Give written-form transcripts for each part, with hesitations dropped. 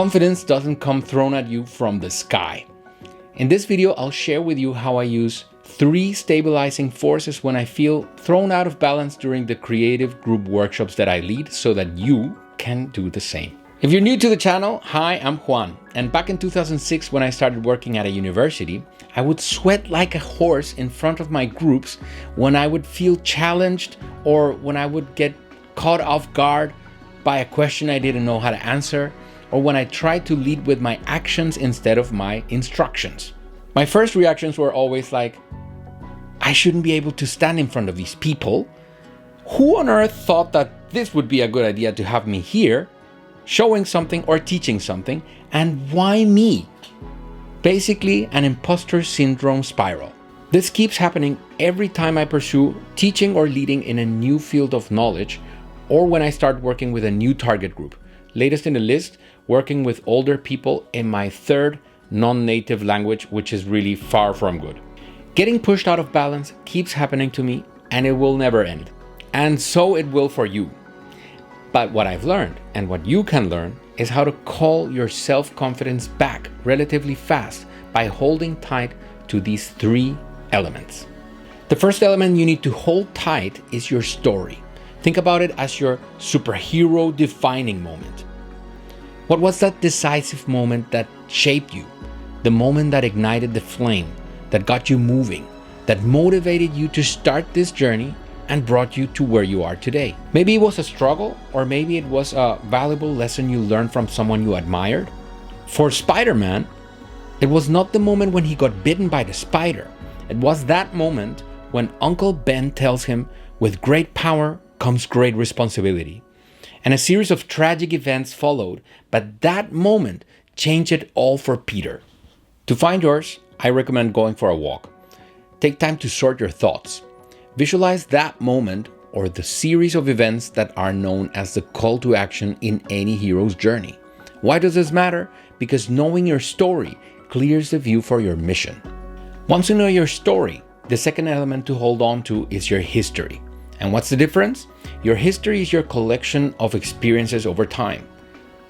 Confidence doesn't come thrown at you from the sky. In this video, I'll share with you how I use 3 stabilizing forces when I feel thrown out of balance during the creative group workshops that I lead so that you can do the same. If you're new to the channel, hi, I'm Juan. And back in 2006, when I started working at a university, I would sweat like a horse in front of my groups when I would feel challenged or when I would get caught off guard by a question I didn't know how to answer, or when I tried to lead with my actions instead of my instructions. My first reactions were always like, I shouldn't be able to stand in front of these people. Who on earth thought that this would be a good idea to have me here, showing something or teaching something, and why me? Basically, an imposter syndrome spiral. This keeps happening every time I pursue teaching or leading in a new field of knowledge, or when I start working with a new target group. Latest in the list, working with older people in my third non-native language, which is really far from good. Getting pushed out of balance keeps happening to me, and it will never end. And so it will for you. But what I've learned, and what you can learn, is how to call your self-confidence back relatively fast by holding tight to these 3 elements. The first element you need to hold tight is your story. Think about it as your superhero defining moment. What was that decisive moment that shaped you? The moment that ignited the flame, that got you moving, that motivated you to start this journey and brought you to where you are today. Maybe it was a struggle, or maybe it was a valuable lesson you learned from someone you admired. For Spider-Man, it was not the moment when he got bitten by the spider. It was that moment when Uncle Ben tells him, with great power comes great responsibility. And a series of tragic events followed, but that moment changed it all for Peter. To find yours, I recommend going for a walk. Take time to sort your thoughts. Visualize that moment or the series of events that are known as the call to action in any hero's journey. Why does this matter? Because knowing your story clears the view for your mission. Once you know your story, the second element to hold on to is your history. And what's the difference? Your history is your collection of experiences over time.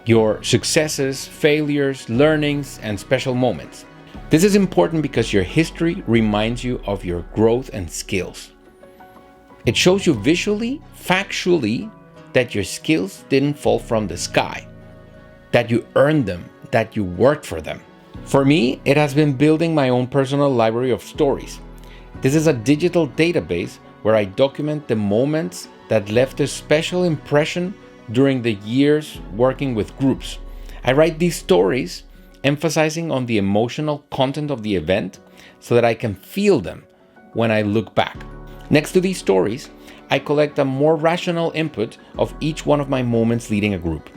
Your successes, failures, learnings, and special moments. This is important because your history reminds you of your growth and skills. It shows you visually, factually, that your skills didn't fall from the sky, that you earned them, that you worked for them. For me, it has been building my own personal library of stories. This is a digital database where I document the moments that left a special impression during the years working with groups. I write these stories emphasizing on the emotional content of the event so that I can feel them when I look back. Next to these stories, I collect a more rational input of each one of my moments leading a group.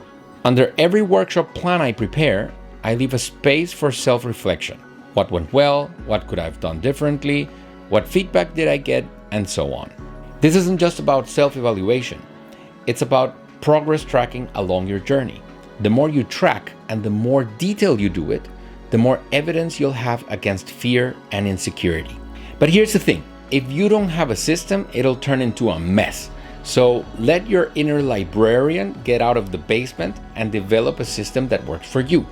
Under every workshop plan I prepare, I leave a space for self-reflection. What went well? What could I have done differently? What feedback did I get? And so on. This isn't just about self-evaluation. It's about progress tracking along your journey. The more you track and the more detail you do it, the more evidence you'll have against fear and insecurity. But here's the thing. If you don't have a system, it'll turn into a mess. So let your inner librarian get out of the basement and develop a system that works for you.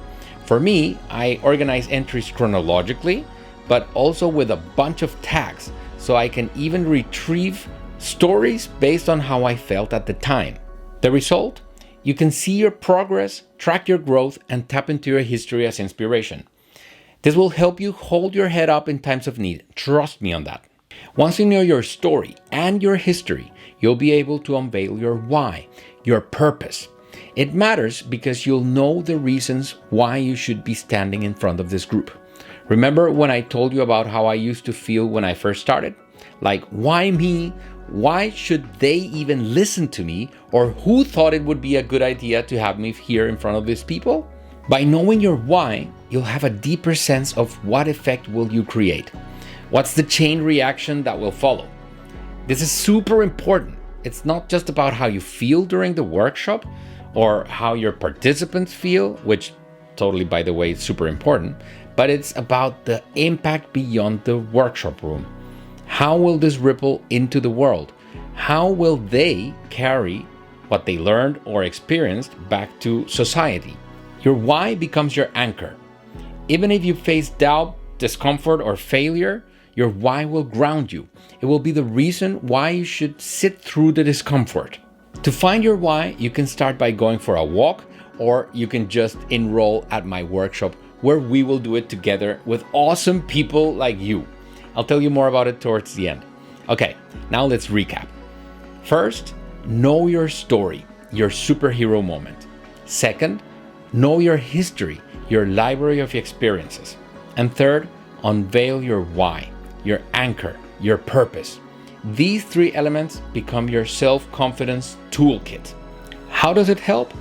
For me, I organize entries chronologically, but also with a bunch of tags, so I can even retrieve stories based on how I felt at the time. The result? You can see your progress, track your growth, and tap into your history as inspiration. This will help you hold your head up in times of need. Trust me on that. Once you know your story and your history, you'll be able to unveil your why, your purpose. It matters because you'll know the reasons why you should be standing in front of this group. Remember when I told you about how I used to feel when I first started? Like, why me? Why should they even listen to me? Or who thought it would be a good idea to have me here in front of these people? By knowing your why, you'll have a deeper sense of what effect will you create. What's the chain reaction that will follow? This is super important. It's not just about how you feel during the workshop or how your participants feel, which totally, by the way, is super important, but it's about the impact beyond the workshop room. How will this ripple into the world? How will they carry what they learned or experienced back to society? Your why becomes your anchor. Even if you face doubt, discomfort, or failure, your why will ground you. It will be the reason why you should sit through the discomfort. To find your why, you can start by going for a walk, or you can just enroll at my workshop where we will do it together with awesome people like you. I'll tell you more about it towards the end. Okay, now let's recap. First, know your story, your superhero moment. Second, know your history, your library of experiences. And third, unveil your why, your anchor, your purpose. These three elements become your self-confidence toolkit. How does it help?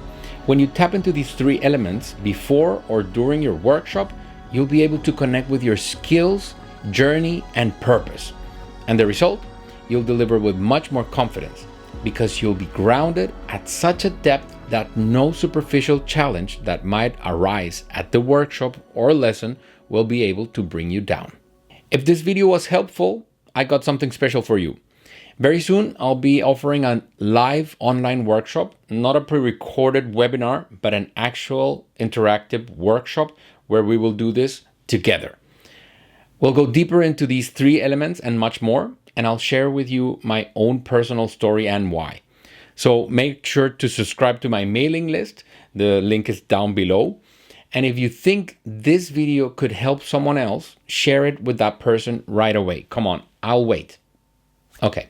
When you tap into these three elements before or during your workshop, you'll be able to connect with your skills, journey, and purpose. And the result? You'll deliver with much more confidence because you'll be grounded at such a depth that no superficial challenge that might arise at the workshop or lesson will be able to bring you down. If this video was helpful, I got something special for you. Very soon, I'll be offering a live online workshop, not a pre-recorded webinar, but an actual interactive workshop where we will do this together. We'll go deeper into these three elements and much more, and I'll share with you my own personal story and why. So make sure to subscribe to my mailing list. The link is down below. And if you think this video could help someone else, share it with that person right away. Come on, I'll wait. Okay.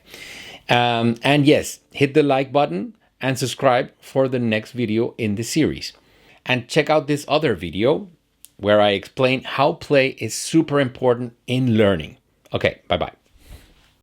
And yes, hit the like button and subscribe for the next video in the series. And check out this other video where I explain how play is super important in learning. Okay, bye-bye.